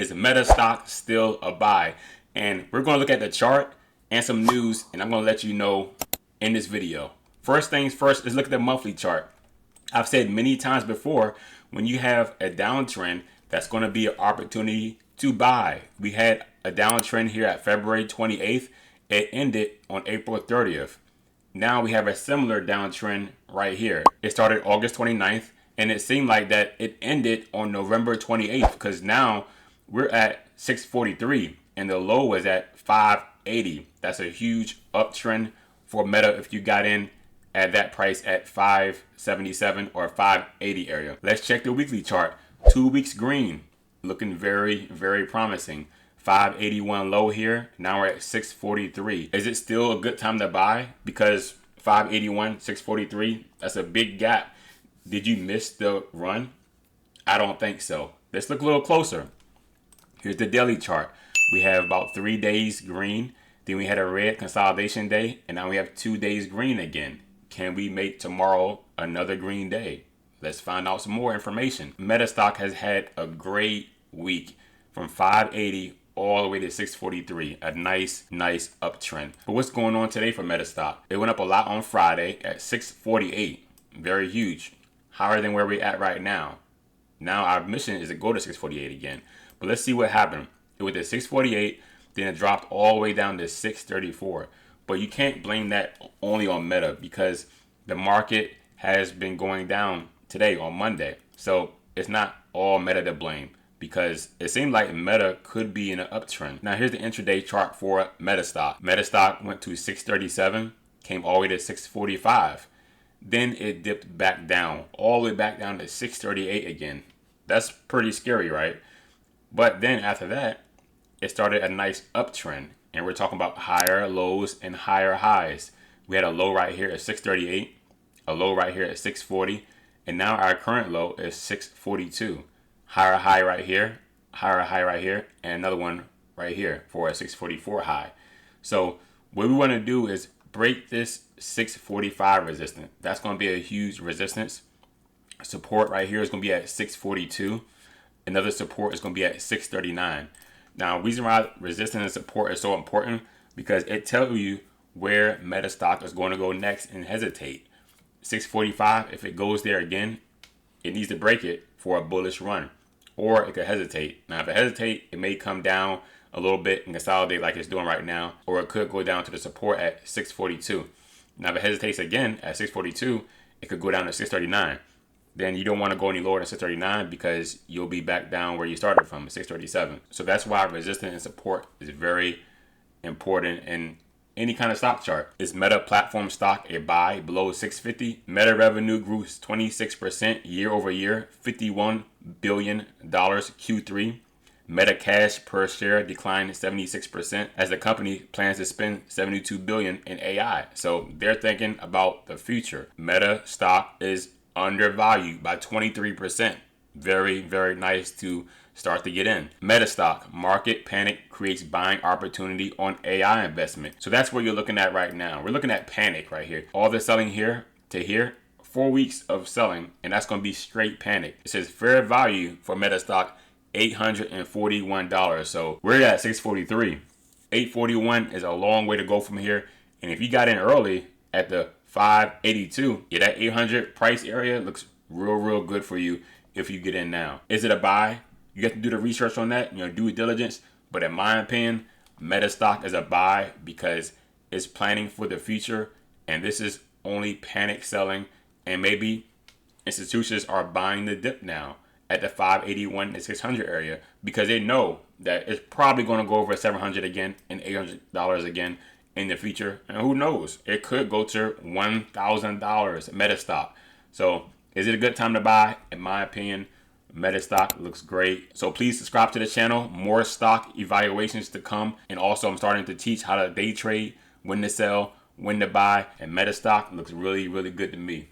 Is Meta stock still a buy? And we're going to look at the chart and some news, and I'm going to let you know in this video. First things first, let's look at the monthly chart. I've said many times before, when you have a downtrend, that's going to be an opportunity to buy. We had a downtrend here at February 28th. It ended on April 30th. Now we have a similar downtrend right here. It started August 29th, and it seemed like that it ended on November 28th, because now we're at 643 and the low was at 580. That's a huge uptrend for Meta if you got in at that price at 577 or 580 area. Let's check the weekly chart. 2 weeks green, looking very, very promising. 581 low here. Now we're at 643. Is it still a good time to buy? Because 581, 643, that's a big gap. Did you miss the run? I don't think so. Let's look a little closer. Here's the daily chart. We have about 3 days green. Then we had a red consolidation day. And now we have 2 days green again. Can we make tomorrow another green day? Let's find out some more information. Meta stock has had a great week from 580 all the way to 643. A nice uptrend. But what's going on today for Meta stock? It went up a lot on Friday at 648. Very huge. Higher than where we're at right now. Now our mission is to go to 648 again. But let's see what happened. It went to 648, then it dropped all the way down to 634. But you can't blame that only on Meta, because the market has been going down today on Monday. So it's not all Meta to blame, because it seemed like Meta could be in an uptrend. Now here's the intraday chart for Meta stock. Meta stock went to 637, came all the way to 645. Then it dipped back down, all the way back down to 638 again. That's pretty scary, right? But then after that, it started a nice uptrend. And we're talking about higher lows and higher highs. We had a low right here at 638, a low right here at 640, and now our current low is 642. Higher high right here, higher high right here, and another one right here for a 644 high. So what we want to do is break this 645 resistance. That's going to be a huge resistance. Support right here is going to be at 642. Another support is going to be at 639. Now, the reason why resistance and support is so important, because it tells you where Meta stock is going to go next and hesitate. 645, if it goes there again, it needs to break it for a bullish run, or it could hesitate. Now, if it hesitates, it may come down a little bit and consolidate like it's doing right now, or it could go down to the support at 642. Now, if it hesitates again at 642, it could go down to 639. Then you don't want to go any lower than 639, because you'll be back down where you started from, 637. So that's why resistance and support is very important in any kind of stock chart. Is Meta platform stock a buy below 650? Meta revenue grew 26% year over year, $51 billion Q3. Meta cash per share declined 76% as the company plans to spend $72 billion in AI. So they're thinking about the future. Meta stock is undervalued by 23%. Very nice to start to get in. Meta stock, market panic creates buying opportunity on AI investment. So that's what you're looking at right now. We're looking at panic right here. All the selling here to here, 4 weeks of selling, and that's going to be straight panic. It says fair value for Meta stock, $841. So we're at 643. 841 is a long way to go from here. And if you got in early at the 582, yeah, that 800 price area looks real good for you if you get in now. Is it a buy? You have to do the research on that, due diligence. But in my opinion, Meta stock is a buy, because it's planning for the future, and this is only panic selling, and maybe institutions are buying the dip now at the 581 to 600 area, because they know that it's probably going to go over 700 again and $800 again in the future. And who knows, it could go to $1,000 Meta stock. So is it a good time to buy? In my opinion, Meta stock looks great. So please subscribe to the channel. More stock evaluations to come. And also I'm starting to teach how to day trade, when to sell, when to buy. And Meta stock looks really good to me.